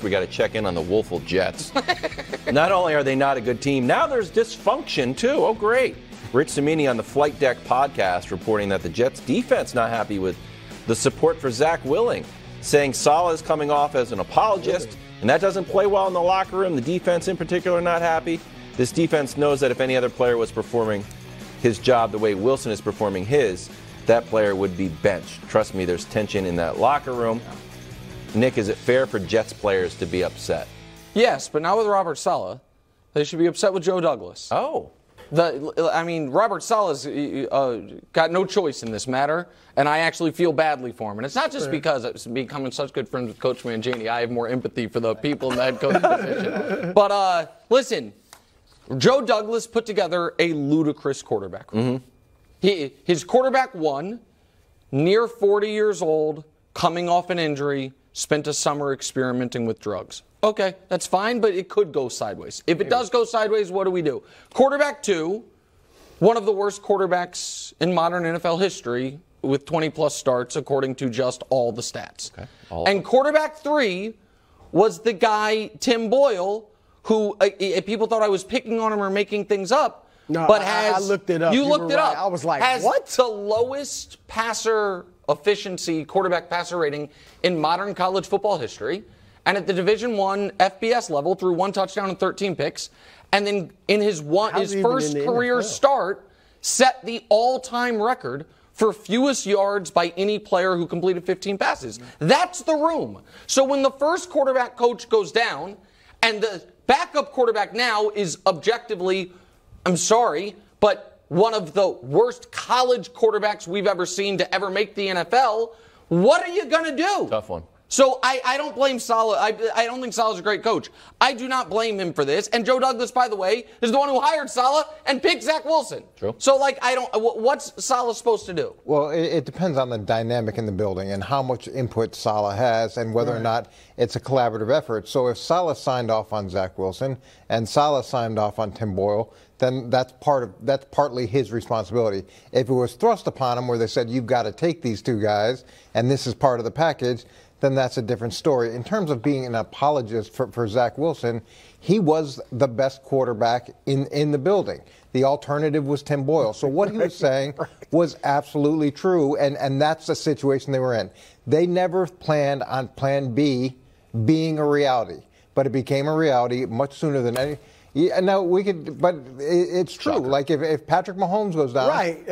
we got to check in on the woeful Jets. Not only are they not a good team, now there's dysfunction too. Oh, great. Rich Cimini on the Flight Deck podcast reporting that the Jets defense not happy with the support for Zach Willing, saying Saleh is coming off as an apologist, and that doesn't play well in the locker room. The defense in particular not happy. This defense knows that if any other player was performing his job the way Wilson is performing his, that player would be benched. Trust me, there's tension in that locker room. Nick, is it fair for Jets players to be upset? Yes, but not with Robert Saleh. They should be upset with Joe Douglas. Oh. Robert Saleh's got no choice in this matter, and I actually feel badly for him. And it's not just because it's becoming such good friends with Coach Mangini. I have more empathy for the people in the head coach position. But listen, Joe Douglas put together a ludicrous quarterback room. His quarterback one, near 40 years old, coming off an injury, spent a summer experimenting with drugs. Okay, that's fine, but it could go sideways. If it does go sideways, what do we do? Quarterback two, one of the worst quarterbacks in modern NFL history with 20-plus starts, according to just all the stats. Okay. And quarterback three was the guy, Tim Boyle, who people thought I was picking on him or making things up. No, but I looked it up. You looked it up. I was like, has what? The lowest passer efficiency, quarterback passer rating in modern college football history. And at the Division I FBS level, threw 1 touchdown and 13 picks. And then in his first career start, set the all-time record for fewest yards by any player who completed 15 passes. That's the room. So when the first quarterback coach goes down, and the backup quarterback now is objectively, I'm sorry, but one of the worst college quarterbacks we've ever seen to ever make the NFL, what are you going to do? Tough one. So I don't blame Saleh. I don't think Saleh's a great coach. I do not blame him for this. And Joe Douglas, by the way, is the one who hired Saleh and picked Zach Wilson. True. So, what's Saleh supposed to do? Well, it depends on the dynamic in the building and how much input Saleh has and whether or not it's a collaborative effort. So if Saleh signed off on Zach Wilson and Saleh signed off on Tim Boyle, then that's partly his responsibility. If it was thrust upon him where they said, you've got to take these two guys and this is part of the package, then that's a different story. In terms of being an apologist for Zach Wilson, he was the best quarterback in the building. The alternative was Tim Boyle. So what he was saying was absolutely true, and that's the situation they were in. They never planned on Plan B being a reality, but it became a reality much sooner than any. Yeah, no, but it's true. Shocker. Like if Patrick Mahomes goes down,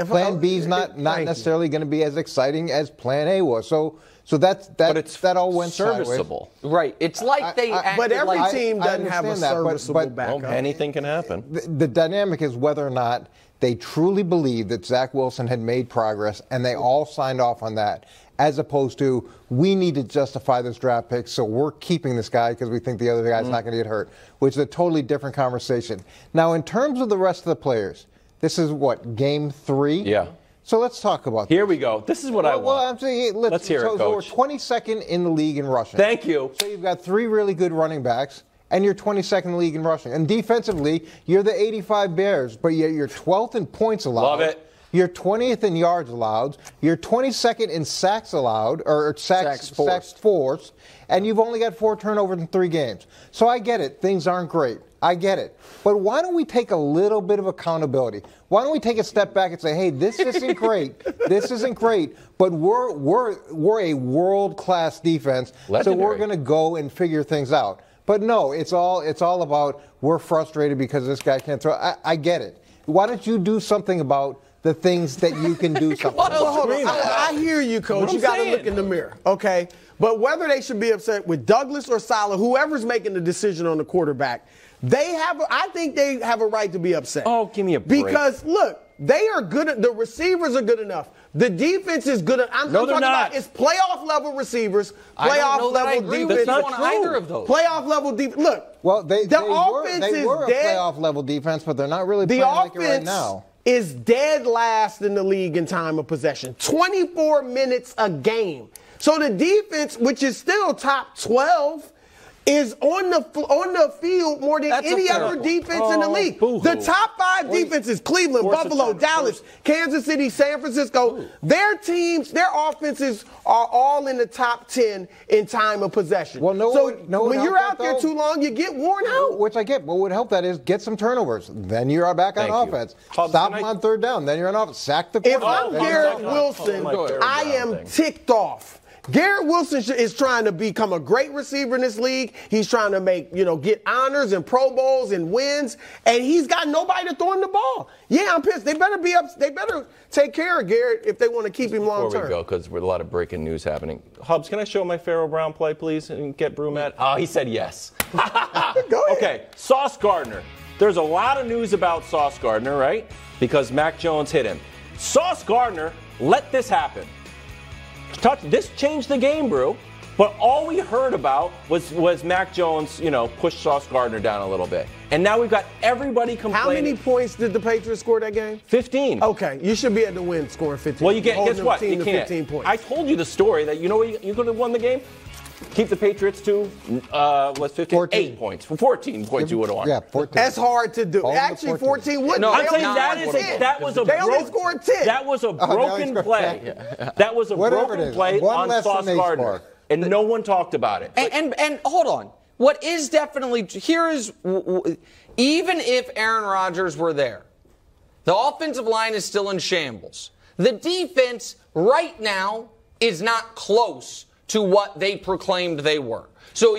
Plan B is not necessarily going to be as exciting as Plan A was. So that all went serviceable. Sideways. Right. It's like but every team doesn't have a serviceable backup. Well, anything can happen. The dynamic is whether or not they truly believe that Zach Wilson had made progress, and they all signed off on that, as opposed to, we need to justify this draft pick, so we're keeping this guy because we think the other guy's not going to get hurt, which is a totally different conversation. Now, in terms of the rest of the players, this is what, game 3? Yeah. So let's talk about Here we go. This is what I want. Well, I'm saying, let's hear it, Coach. So we're 22nd in the league in rushing. Thank you. So you've got 3 really good running backs, and you're 22nd in the league in rushing. And defensively, you're the 85 Bears, but yet you're 12th in points allowed. Love it. You're 20th in yards allowed. You're 22nd in sacks allowed, or sacks forced. And you've only got 4 turnovers in 3 games. So I get it. Things aren't great. I get it. But why don't we take a little bit of accountability? Why don't we take a step back and say, hey, this isn't great. This isn't great. But we're a world-class defense. Legendary. So we're going to go and figure things out. But no, it's all about we're frustrated because this guy can't throw. I get it. Why don't you do something about the things that you can do something about? Well, hold on. I hear you, Coach. You got to look in the mirror, okay? But whether they should be upset with Douglas or Saleh, whoever's making the decision on the quarterback, I think they have a right to be upset. Oh, give me a break. Because, look, they are good. The receivers are good enough. The defense is good. I'm talking about it's playoff-level receivers, playoff-level defense. That's not true. Either of those. Playoff-level defense. Look, well, they were a dead. playoff-level defense, but they're not really playing like it right now. Is dead last in the league in time of possession. 24 minutes a game. So the defense, which is still top 12, is on the field more than any other defense in the league. The top 5 defenses, Cleveland, Buffalo, Dallas, Kansas City, San Francisco, their teams, their offenses are all in the top 10 in time of possession. Well, when you're out there too long, you get worn out. Which I get. What would help that is get some turnovers. Then you're back on offense. Stop them on third down. Then you're on offense. Sack the quarterback. If I'm Garrett Wilson, I am ticked off. Garrett Wilson is trying to become a great receiver in this league. He's trying to get honors and Pro Bowls and wins, and he's got nobody to throw him the ball. Yeah, I'm pissed. They better be up. They better take care of Garrett if they want to keep him long term. Before we go, because there's a lot of breaking news happening. Hubs, can I show my Pharaoh Brown play, please, and get Brew mad? Oh, he said yes. Go ahead. Okay, Sauce Gardner. There's a lot of news about Sauce Gardner, right? Because Mac Jones hit him. Sauce Gardner let this happen. This changed the game, Brew. But all we heard about was Mac Jones, push Sauce Gardner down a little bit. And now we've got everybody complaining. How many points did the Patriots score that game? 15. Okay, you should be able to win scoring 15. Well, guess what? You can't. 15 points. I told you the story that you could have won the game. Keep the Patriots to, 15? 14. 8 points. 14 points you would have won. Yeah, 14. That's hard to do. Actually, 14 wouldn't. No, I'm saying that was a They only scored 10. That was a broken play. That was a broken play on Sauce Gardner. And no one talked about it. And hold on. What is definitely even if Aaron Rodgers were there, the offensive line is still in shambles. The defense right now is not close to what they proclaimed they were. So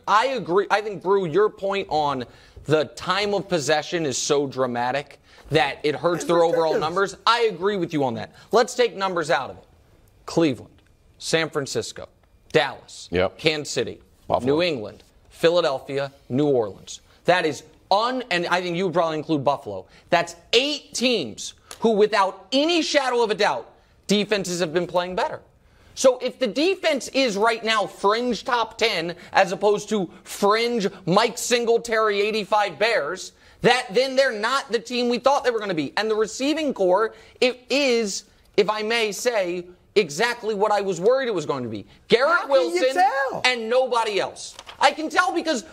I agree. I think, Brew, your point on the time of possession is so dramatic that it hurts their overall numbers. I agree with you on that. Let's take numbers out of it. Cleveland, San Francisco, Dallas, Kansas City, Buffalo, New England, Philadelphia, New Orleans. That is and I think you would probably include Buffalo. That's 8 teams who, without any shadow of a doubt, defenses have been playing better. So if the defense is right now fringe top 10 as opposed to fringe Mike Singletary 85 Bears, then they're not the team we thought they were going to be. And the receiving core, it is, if I may say, exactly what I was worried it was going to be. Garrett Wilson and nobody else. I can tell because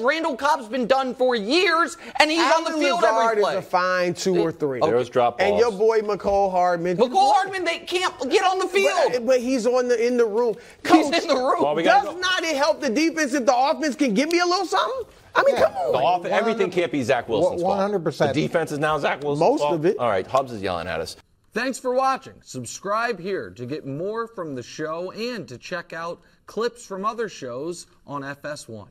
Randall Cobb's been done for years, and he's on the field every play. Is a fine 2 or 3. There was drop balls. And your boy McCole Hardman. They can't get on the field. But he's in the room. Coach, he's in the room. Well, does not it help the defense if the offense can give me a little something? I mean, come on. Everything can't be Zach Wilson's fault. 100%. The defense is now Zach Wilson's fault. Most of it. All right, Hubs is yelling at us. Thanks for watching. Subscribe here to get more from the show and to check out clips from other shows on FS1.